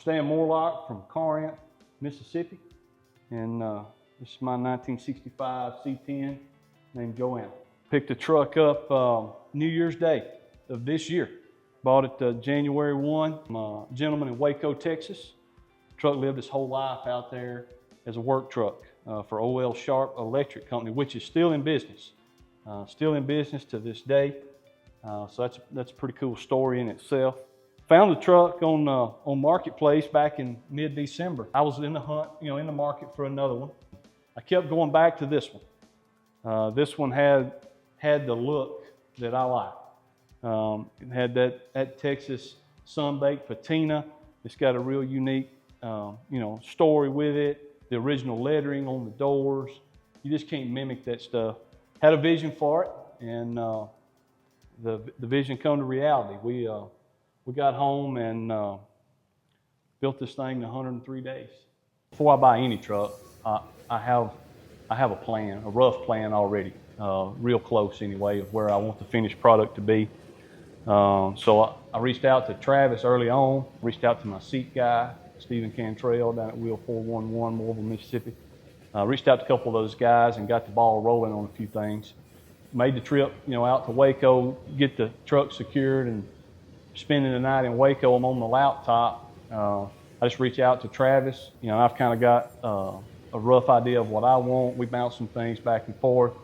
stay in Morelock from Corinth, Mississippi, and this is my 1965 C10 named Joanna. Picked the truck up New Year's Day of this year. Bought it January 1. I'm a gentleman in Waco, Texas. Truck lived his whole life out there as a work truck for O.L. Sharp Electric Company, which is still in business. Still in business to this day. So that's a pretty cool story in itself. Found the truck on Marketplace back in mid-December. I was in the hunt, in the market for another one. I kept going back to this one. This one had the look that I like. It had that Texas sun-baked patina. It's got a real unique, story with it. The original lettering on the doors. You just can't mimic that stuff. Had a vision for it, and the vision come to reality. We got home and built this thing in 103 days. Before I buy any truck, I have a plan, a rough plan already, real close anyway, of where I want the finished product to be. So I reached out to Travis early on, reached out to my seat guy, Stephen Cantrell down at Wheel 411, Morville, Mississippi. Reached out to a couple of those guys and got the ball rolling on a few things. Made the trip, out to Waco, get the truck secured, and spending the night in Waco. I'm on the laptop. I just reached out to Travis. I've kind of got a rough idea of what I want. We bounced some things back and forth.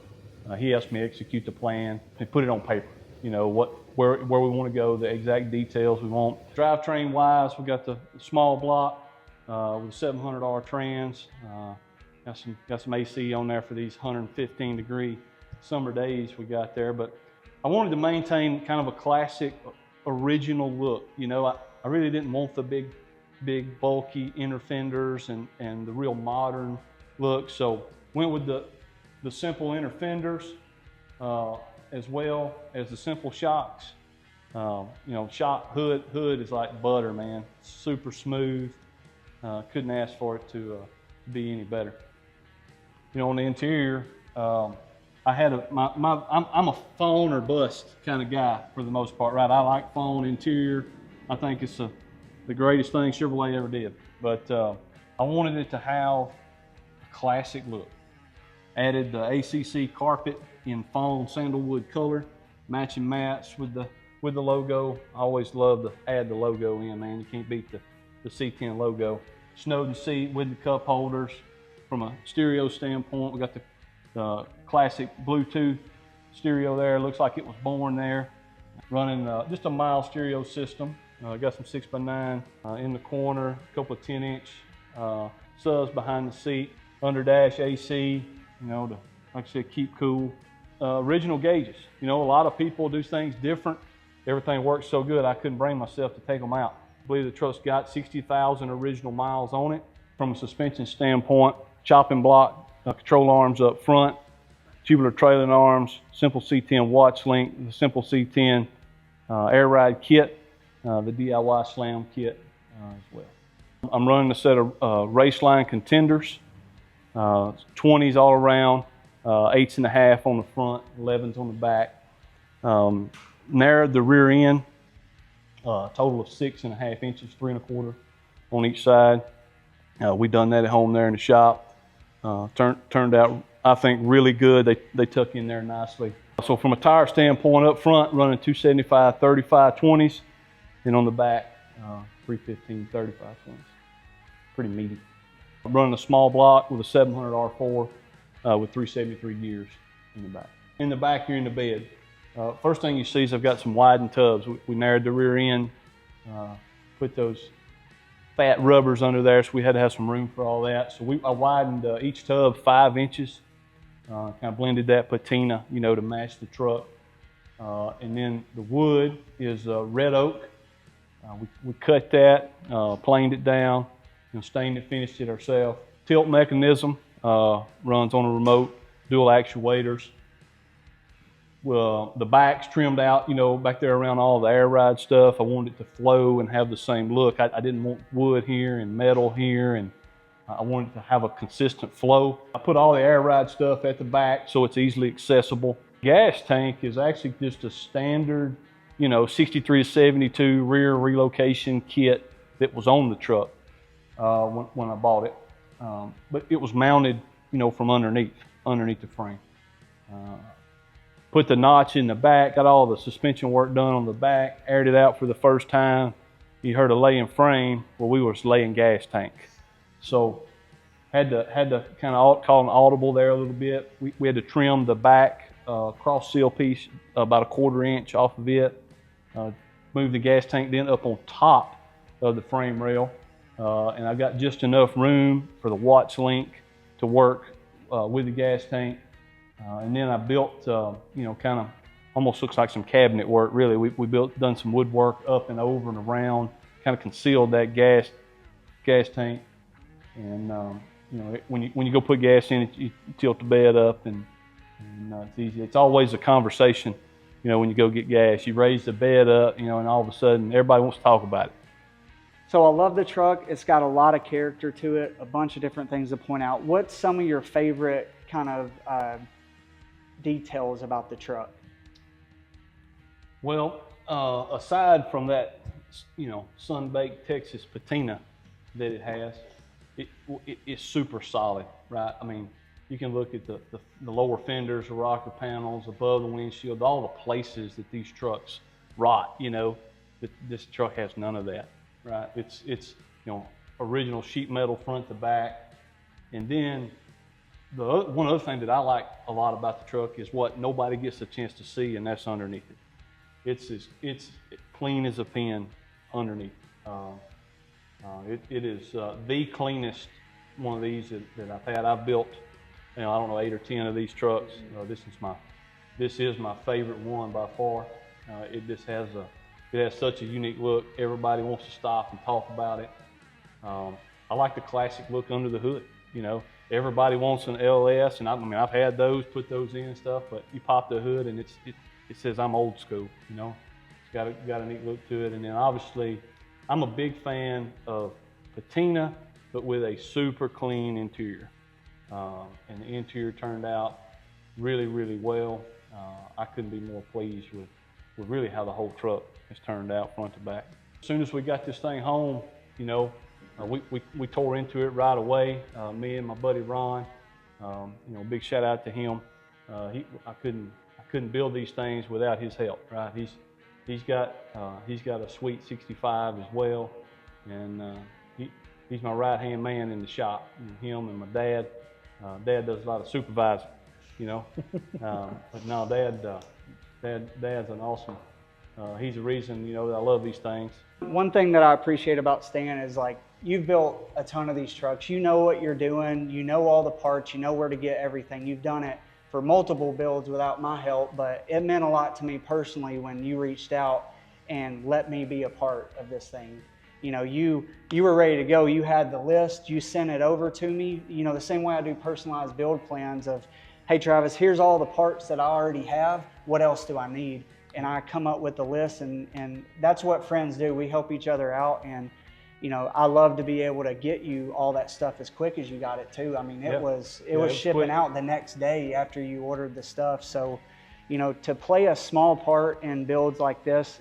He asked me to execute the plan and put it on paper. Where we want to go, the exact details we want. Drivetrain wise, we got the small block with a 700R trans. Got some AC on there for these 115 degree summer days we got there. But I wanted to maintain kind of a classic, original look. I really didn't want the big bulky inner fenders and the real modern look. So went with the simple inner fenders as well as the simple shocks. Shock hood is like butter, man. Super smooth. Couldn't ask for it to be any better. On the interior, I had I'm a phone or bust kind of guy for the most part, right? I like phone interior. I think it's the greatest thing Chevrolet ever did. But I wanted it to have a classic look. Added the ACC carpet in fawn sandalwood color, matching mats with the logo. I always love to add the logo in, man. You can't beat the C10 logo. Snowden seat with the cup holders. From a stereo standpoint, we got the classic Bluetooth stereo there. Looks like it was born there. Running just a mild stereo system. Got some 6x9 in the corner, a couple of 10-inch subs behind the seat. Under dash AC, to, like I said, keep cool. Original gauges. A lot of people do things different. Everything works so good, I couldn't bring myself to take them out. I believe the truck's got 60,000 original miles on it. From a suspension standpoint, chopping block, control arms up front, tubular trailing arms, simple C10 watch link, the simple C10 air ride kit, the DIY slam kit as well. I'm running a set of Raceline contenders, 20s all around, 8.5 on the front, 11s on the back. Narrowed the rear end, total of 6.5 inches, 3.25 on each side. We done that at home there in the shop. Turned out, I think, really good. They tuck in there nicely. So from a tire standpoint, up front, running 275 35 20s, and on the back, 315 35 20s. Pretty meaty. I'm running a small block with a 700 R4 with 373 gears in the back. In the back, you're in the bed. First thing you see is I've got some widened tubs. We narrowed the rear end, put those fat rubbers under there, so we had to have some room for all that. So I widened each tub 5 inches, kind of blended that patina, to match the truck. And then the wood is red oak. We cut that, planed it down, stained it, finished it ourselves. Tilt mechanism runs on a remote, dual actuators. The back's trimmed out, back there around all the air ride stuff. I wanted it to flow and have the same look. I didn't want wood here and metal here, and I wanted it to have a consistent flow. I put all the air ride stuff at the back so it's easily accessible. Gas tank is actually just a standard, 63 to 72 rear relocation kit that was on the truck when I bought it. But it was mounted, from underneath the frame. Put the notch in the back, got all the suspension work done on the back, aired it out for the first time. You heard a laying frame. Well, we were laying gas tank. So had to kind of call an audible there a little bit. We had to trim the back cross seal piece about 1/4 inch off of it. Move the gas tank then up on top of the frame rail. And I got just enough room for the watch link to work with the gas tank. And then I built, kind of almost looks like some cabinet work, really. We done some woodwork up and over and around, kind of concealed that gas tank. And, when you go put gas in it, you tilt the bed up and it's easy. It's always a conversation, when you go get gas. You raise the bed up, and all of a sudden everybody wants to talk about it. So I love the truck. It's got a lot of character to it, a bunch of different things to point out. What's some of your favorite kind of details about the truck? Well, aside from that, sun-baked Texas patina that it has, it's super solid, right? I mean, you can look at the lower fenders, the rocker panels, above the windshield, all the places that these trucks rot, this truck has none of that, right? It's original sheet metal front to back. And then one other thing that I like a lot about the truck is what nobody gets a chance to see, and that's underneath it. It's clean as a pin underneath. It is the cleanest one of these that I've had. I've built, I don't know, 8 or 10 of these trucks. This is my favorite one by far. It has such a unique look. Everybody wants to stop and talk about it. I like the classic look under the hood. Everybody wants an LS, and I've had those, put those in and stuff. But you pop the hood, and it says I'm old school. It's got a neat look to it. And then obviously, I'm a big fan of patina, but with a super clean interior. And the interior turned out really, really well. I couldn't be more pleased with really how the whole truck has turned out front to back. As soon as we got this thing home, we tore into it right away. Me and my buddy Ron, big shout out to him. I couldn't build these things without his help, right? He's got a sweet 65 as well, and he's my right-hand man in the shop. Him and my dad. Dad does a lot of supervising, but no, Dad's an awesome. He's the reason that I love these things. One thing that I appreciate about Stan is you've built a ton of these trucks. You know what you're doing. You know all the parts. You know where to get everything. You've done it for multiple builds without my help, but it meant a lot to me personally when you reached out and let me be a part of this thing. You were ready to go. You had the list. You sent it over to me. The same way I do personalized build plans of, hey, Travis, here's all the parts that I already have. What else do I need? And I come up with the list, and that's what friends do. We help each other out, and I love to be able to get you all that stuff as quick as you got it too. It was shipping quick out the next day after you ordered the stuff. So, to play a small part in builds like this,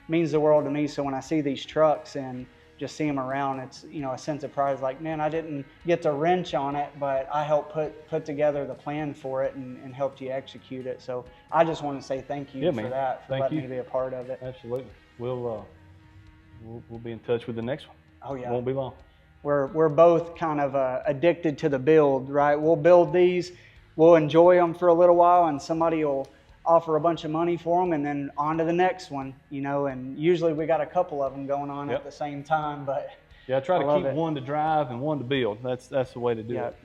means the world to me. So when I see these trucks and just see them around, it's a sense of pride. Like, man, I didn't get the wrench on it, but I helped put together the plan for it and helped you execute it. So I just want to say thank you for that, for letting me be a part of it. Absolutely. We'll be in touch with the next one. Oh yeah, it won't be long. We're both kind of addicted to the build, right? We'll build these, we'll enjoy them for a little while, and somebody will offer a bunch of money for them, and then on to the next one, and usually we got a couple of them going on at the same time. But yeah, I try to keep one to drive and one to build. That's the way to do it.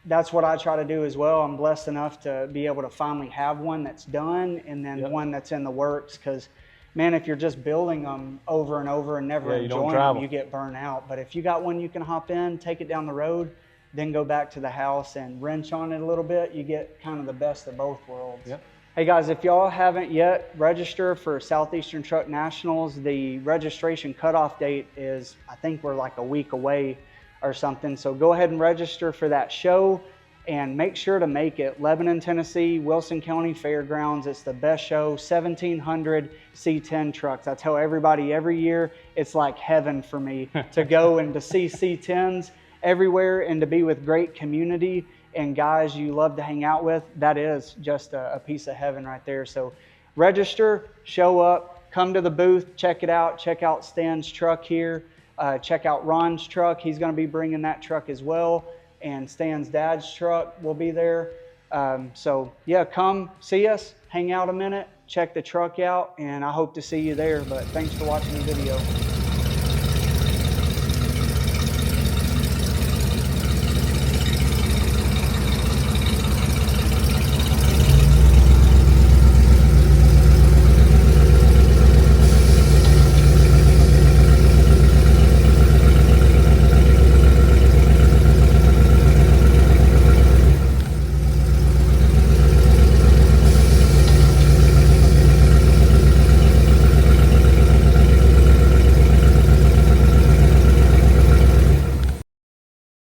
That's what I try to do as well. I'm blessed enough to be able to finally have one that's done, and then one that's in the works. Because man, if you're just building them over and over and never enjoying them, you get burnt out. But if you got one you can hop in, take it down the road, then go back to the house and wrench on it a little bit, you get kind of the best of both worlds. Yep. Hey guys, if y'all haven't yet registered for Southeastern Truck Nationals, the registration cutoff date is, I think we're like a week away or something. So go ahead and register for that show. and make sure to make it. Lebanon, Tennessee, Wilson County Fairgrounds. It's the best show, 1,700 C10 trucks. I tell everybody every year, it's like heaven for me to go and to see C10s everywhere and to be with great community and guys you love to hang out with. That is just a piece of heaven right there. So register, show up, come to the booth, check it out, check out Stan's truck here, check out Ron's truck. He's going to be bringing that truck as well. And Stan's dad's truck will be there. So yeah, come see us, hang out a minute, check the truck out, and I hope to see you there. But thanks for watching the video.